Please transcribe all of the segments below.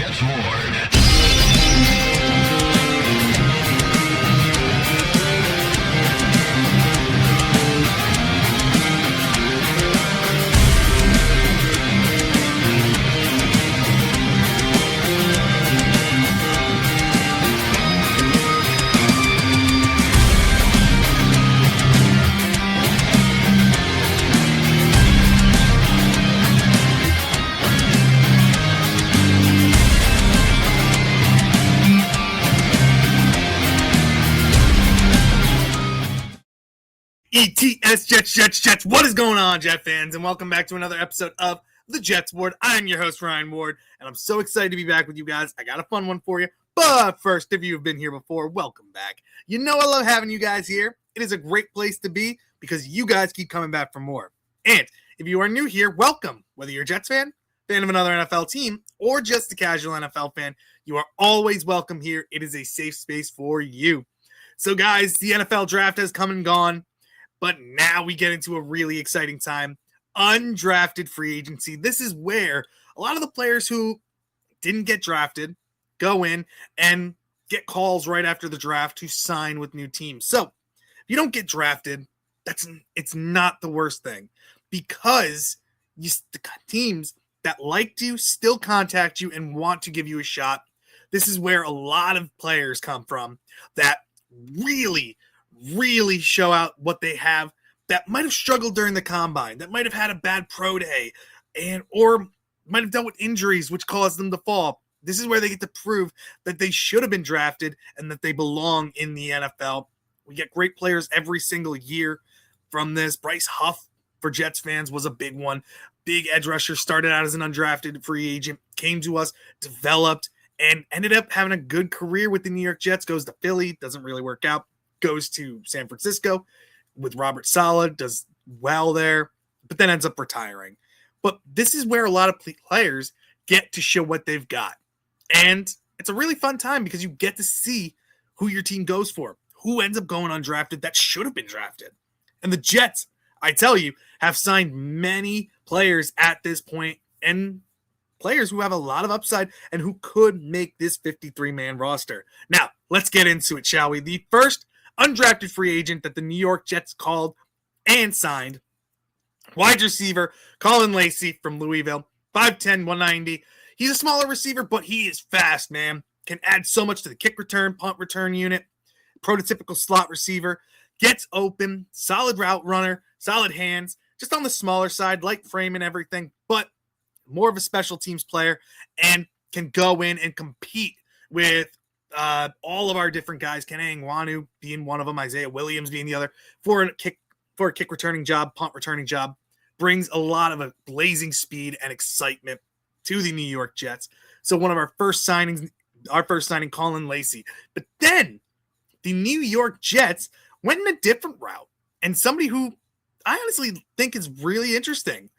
Jets Ward. ETS Jets. What is going on, Jet fans? And welcome back to another episode of the Jets Ward. I'm your host, Ryan Ward, and I'm so excited to be back with you guys. I got a fun one for you. But first, if you've been here before, welcome back. You know I love having you guys here. It is a great place to be because you guys keep coming back for more. And if you are new here, welcome. Whether you're a Jets fan of another NFL team, or just a casual NFL fan, you are always welcome here. It is a safe space for you. So, guys, the NFL draft has come and gone. But now we get into a really exciting time, undrafted free agency. This is where a lot of the players who didn't get drafted go in and get calls right after the draft to sign with new teams. So if you don't get drafted, it's not the worst thing because the teams that liked you still contact you and want to give you a shot. This is where a lot of players come from that really show out what they have, that might have struggled during the combine, that might have had a bad pro day, or might have dealt with injuries which caused them to fall. This is where they get to prove that they should have been drafted and that they belong in the NFL. We get great players every single year from this. Bryce Huff, for Jets fans, was a big one. Big edge rusher, started out as an undrafted free agent, came to us, developed, and ended up having a good career with the New York Jets. Goes to Philly, doesn't really work out. Goes to San Francisco with Robert Saleh, does well there, but then ends up retiring. But this is where a lot of players get to show what they've got. And it's a really fun time because you get to see who your team goes for, who ends up going undrafted that should have been drafted. And the Jets, I tell you, have signed many players at this point, and players who have a lot of upside and who could make this 53-man roster. Now, let's get into it, shall we? The first undrafted free agent that the New York Jets called and signed, wide receiver Colin Lacey from Louisville, 5'10", 190. He's a smaller receiver, but he is fast, man. Can add so much to the kick return, punt return unit. Prototypical slot receiver. Gets open, solid route runner, solid hands, just on the smaller side, light frame and everything, but more of a special teams player and can go in and compete with all of our different guys, Kenny Nwanu being one of them, Isaiah Williams being the other, for a kick returning job, punt returning job, brings a lot of a blazing speed and excitement to the New York Jets. So one of our first signing, Colin Lacey. But then the New York Jets went in a different route, and somebody who I honestly think is really interesting.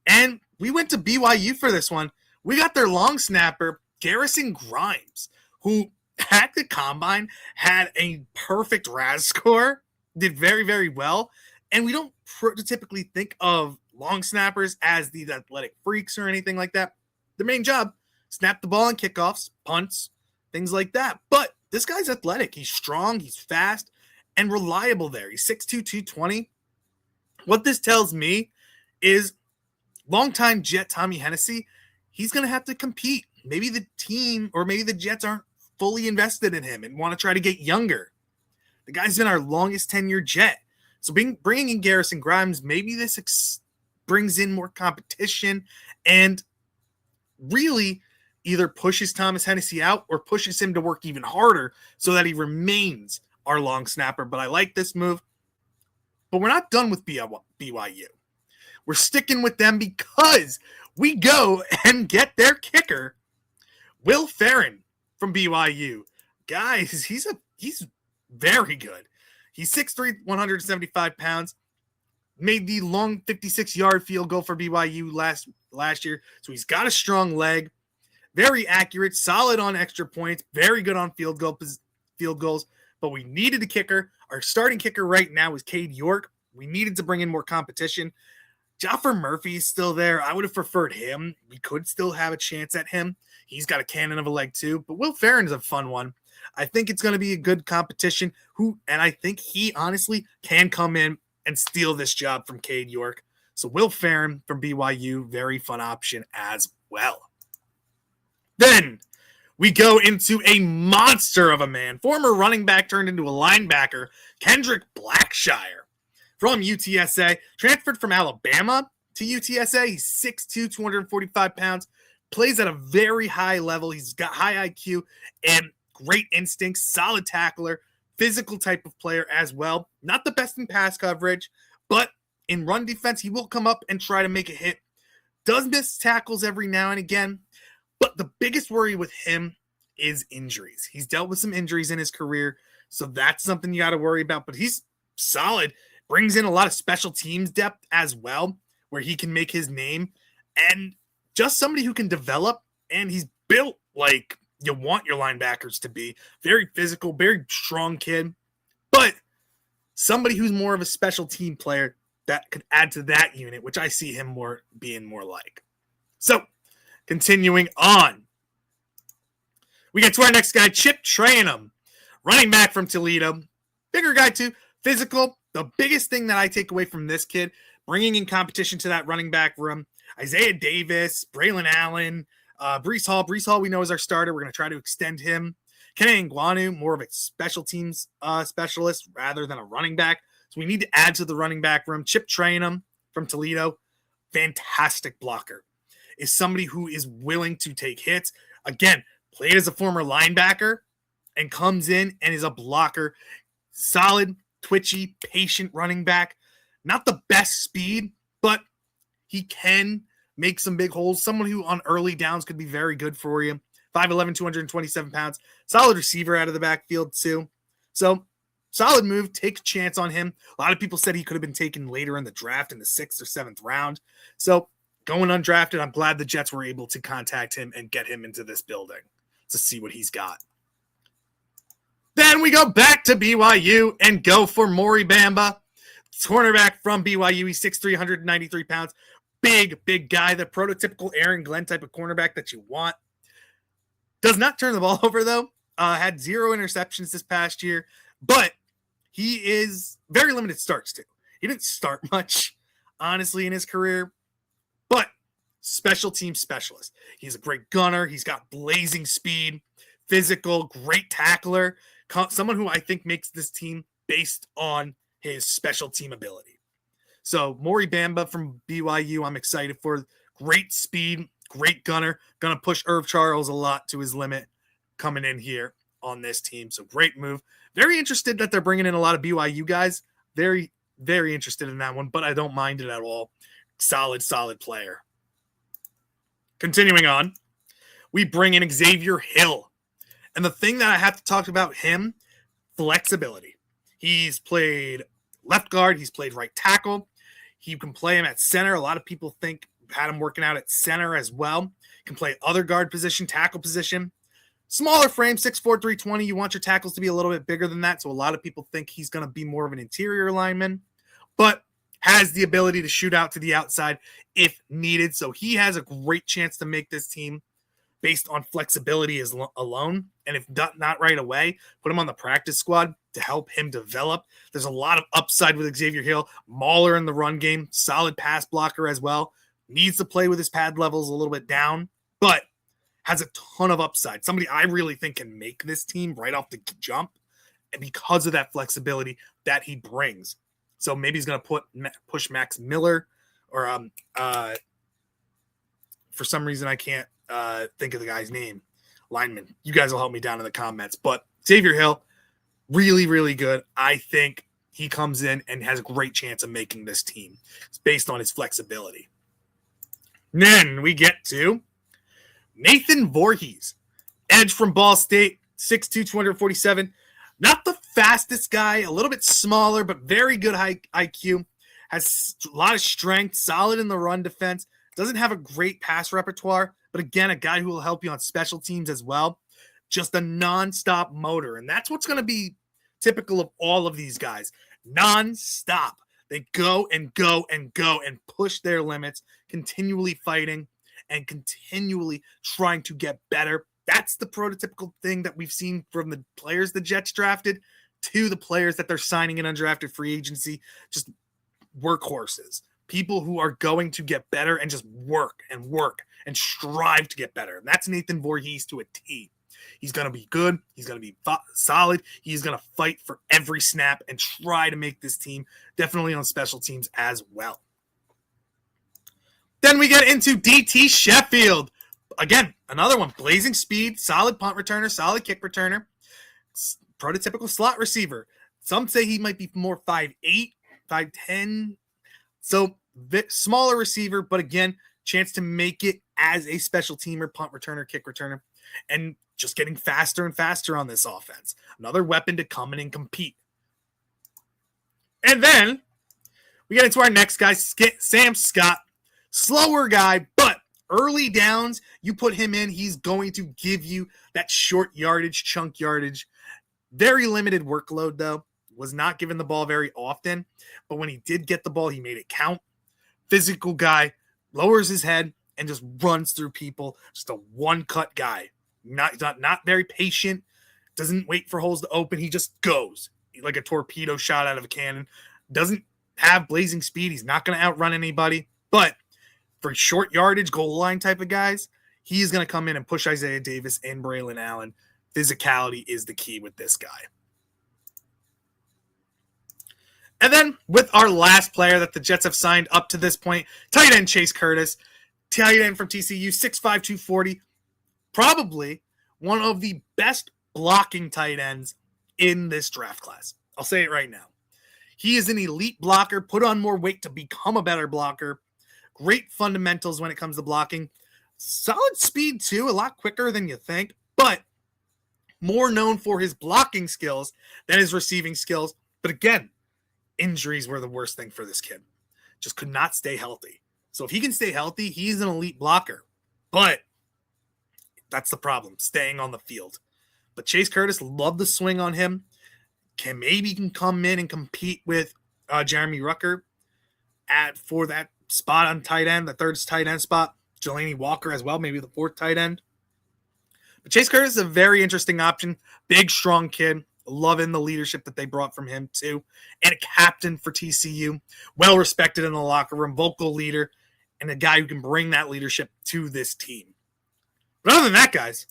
And we went to BYU for this one. We got their long snapper, Garrison Grimes, who at the combine had a perfect RAS score, did very, very well. And we don't prototypically think of long snappers as these athletic freaks or anything like that. The main job, snap the ball on kickoffs, punts, things like that. But this guy's athletic. He's strong, he's fast, and reliable there. He's 6'2", 220. What this tells me is longtime Jet Tommy Hennessy, he's going to have to compete. Maybe the team or maybe the Jets aren't fully invested in him and want to try to get younger. The guy's been our longest tenured Jet. So bringing in Garrison Grimes, maybe this brings in more competition and really either pushes Thomas Hennessy out or pushes him to work even harder so that he remains our long snapper. But I like this move. But we're not done with BYU. We're sticking with them because we go and get their kicker, Will Ferrin from BYU. Guys, he's very good. He's 6'3", 175 pounds. Made the long 56-yard field goal for BYU last year. So he's got a strong leg. Very accurate, solid on extra points, very good on field goals. But we needed a kicker. Our starting kicker right now is Cade York. We needed to bring in more competition. Joffer Murphy's still there. I would have preferred him. We could still have a chance at him. He's got a cannon of a leg too. But Will Ferrell's a fun one. I think it's going to be a good competition. And I think he honestly can come in and steal this job from Cade York. So Will Ferrell from BYU, very fun option as well. Then we go into a monster of a man, former running back turned into a linebacker, Kendrick Blackshire from UTSA, transferred from Alabama to UTSA. He's 6'2", 245 pounds, plays at a very high level. He's got high IQ and great instincts, solid tackler, physical type of player as well. Not the best in pass coverage, but in run defense, he will come up and try to make a hit. Does miss tackles every now and again, but the biggest worry with him is injuries. He's dealt with some injuries in his career, so that's something you got to worry about, but he's solid. Brings in a lot of special teams depth as well, where he can make his name, and just somebody who can develop, and he's built like you want your linebackers to be. Very physical, very strong kid, but somebody who's more of a special team player that could add to that unit, which I see him being more like. So, continuing on, we get to our next guy, Chip Trayanum, running back from Toledo. Bigger guy too, physical. The biggest thing that I take away from this kid, bringing in competition to that running back room, Isaiah Davis, Braylon Allen, Breece Hall. Breece Hall we know is our starter. We're going to try to extend him. Kenny Nguanu, more of a special teams specialist rather than a running back. So we need to add to the running back room. Chip Trayanum from Toledo, fantastic blocker. Is somebody who is willing to take hits. Again, played as a former linebacker and comes in and is a blocker. Solid, twitchy, patient running back. Not the best speed, but he can make some big holes. Someone who on early downs could be very good for you. 5'11", 227 pounds. Solid receiver out of the backfield too. So solid move. Take a chance on him. A lot of people said he could have been taken later in the draft in the 6th or 7th round. So going undrafted, I'm glad the Jets were able to contact him and get him into this building to see what he's got. Then we go back to BYU and go for Maury Bamba, cornerback from BYU. He's 6'3", 193 pounds. Big guy, the prototypical Aaron Glenn type of cornerback that you want. Does not turn the ball over, though. Had 0 interceptions this past year, but he is very limited starts, too. He didn't start much, honestly, in his career, but special team specialist. He's a great gunner. He's got blazing speed, physical, great tackler, someone who I think makes this team based on his special team ability. So Maury Bamba from BYU, I'm excited for. Great speed, great gunner. Going to push Irv Charles a lot to his limit coming in here on this team. So great move. Very interested that they're bringing in a lot of BYU guys. Very, very interested in that one, but I don't mind it at all. Solid player. Continuing on, we bring in Xavier Hill. And the thing that I have to talk about him, flexibility. He's played left guard. He's played right tackle. You can play him at center. A lot of people had him working out at center as well. You can play other guard position, tackle position. Smaller frame, 6'4", 320. You want your tackles to be a little bit bigger than that. So a lot of people think he's going to be more of an interior lineman, but has the ability to shoot out to the outside if needed. So he has a great chance to make this team based on flexibility alone. And if not right away, put him on the practice squad to help him develop. There's a lot of upside with Xavier Hill. Mauler in the run game, solid pass blocker as well. Needs to play with his pad levels a little bit down, but has a ton of upside. Somebody I really think can make this team right off the jump, and because of that flexibility that he brings. So maybe he's going to push Max Miller, or for some reason I can't think of the guy's name. Lineman. You guys will help me down in the comments. But Xavier Hill, really good. I think he comes in and has a great chance of making this team. It's based on his flexibility. And then we get to Nathan Voorhees, edge from Ball State, 6'2", 247. Not the fastest guy, a little bit smaller, but very good high IQ. Has a lot of strength, solid in the run defense. Doesn't have a great pass repertoire, but again, a guy who will help you on special teams as well. Just a nonstop motor, and that's what's going to be typical of all of these guys. Nonstop. They go and go and go and push their limits, continually fighting and continually trying to get better. That's the prototypical thing that we've seen from the players the Jets drafted to the players that they're signing in undrafted free agency. Just workhorses, people who are going to get better and just work and strive to get better. And that's Nathan Voorhees to a T. He's going to be good. He's going to be solid. He's going to fight for every snap and try to make this team definitely on special teams as well. Then we get into DT Sheffield. Again, another one. Blazing speed, solid punt returner, solid kick returner, prototypical slot receiver. Some say he might be more 5'8", 5'10". So smaller receiver, but again, chance to make it as a special teamer, punt returner, kick returner, and just getting faster and faster on this offense. Another weapon to come in and compete. And then we get into our next guy, Sam Scott. Slower guy, but early downs, you put him in, he's going to give you that short yardage, chunk yardage. Very limited workload, though. Was not given the ball very often, but when he did get the ball, he made it count. Physical guy, lowers his head and just runs through people. Just a one-cut guy. Not very patient. Doesn't wait for holes to open. He just goes like a torpedo shot out of a cannon. Doesn't have blazing speed. He's not going to outrun anybody. But for short yardage, goal line type of guys, he's going to come in and push Isaiah Davis and Braylon Allen. Physicality is the key with this guy. And then with our last player that the Jets have signed up to this point, tight end Chase Curtis, tight end from TCU, 6'5", 240, probably one of the best blocking tight ends in this draft class. I'll say it right now. He is an elite blocker, put on more weight to become a better blocker. Great fundamentals when it comes to blocking. Solid speed too, a lot quicker than you think, but more known for his blocking skills than his receiving skills. But again, injuries were the worst thing for this kid. Just could not stay healthy. So if he can stay healthy, he's an elite blocker. But that's the problem, staying on the field. But Chase Curtis, love the swing on him. Can come in and compete with Jeremy Rucker for that spot on tight end, the third tight end spot. Jelani Walker as well, maybe the fourth tight end. But Chase Curtis is a very interesting option. Big, strong kid. Loving the leadership that they brought from him too. And a captain for TCU. Well respected in the locker room. Vocal leader. And a guy who can bring that leadership to this team. But other than that, guys,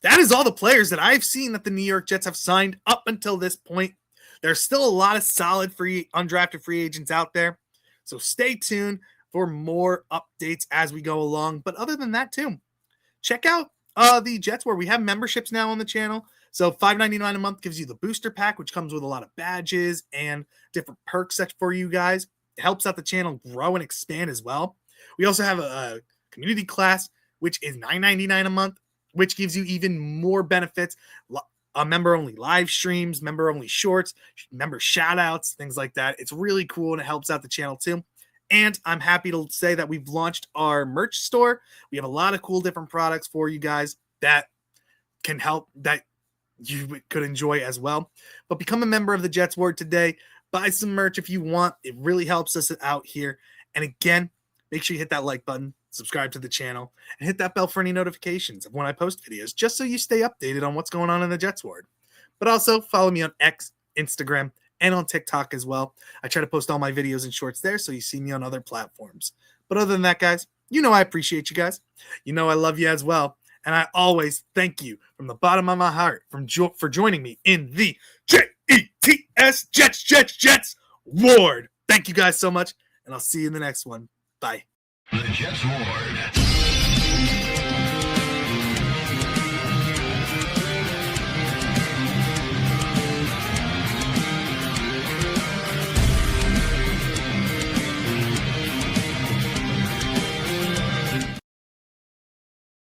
that is all the players that I've seen that the New York Jets have signed up until this point. There's still a lot of solid undrafted free agents out there. So stay tuned for more updates as we go along. But other than that, too, check out the Jets where we have memberships now on the channel. So $5.99 a month gives you the booster pack, which comes with a lot of badges and different perks for you guys. It helps out the channel grow and expand as well. We also have a community class, which is $9.99 a month, which gives you even more benefits. Member-only live streams, member-only shorts, member shout-outs, things like that. It's really cool, and it helps out the channel too. And I'm happy to say that we've launched our merch store. We have a lot of cool different products for you guys that can help, that you could enjoy as well. But become a member of the Jets Ward today. Buy some merch if you want. It really helps us out here. And again, make sure you hit that like button, subscribe to the channel, and hit that bell for any notifications of when I post videos, just so you stay updated on what's going on in the Jets Ward. But also follow me on X, Instagram, and on TikTok as well. I try to post all my videos and shorts there, so you see me on other platforms. But other than that, guys, you know I appreciate you guys. You know I love you as well. And I always thank you from the bottom of my heart for joining me in the JETS Jets Ward. Thank you guys so much, and I'll see you in the next one. Bye. The Jets Ward.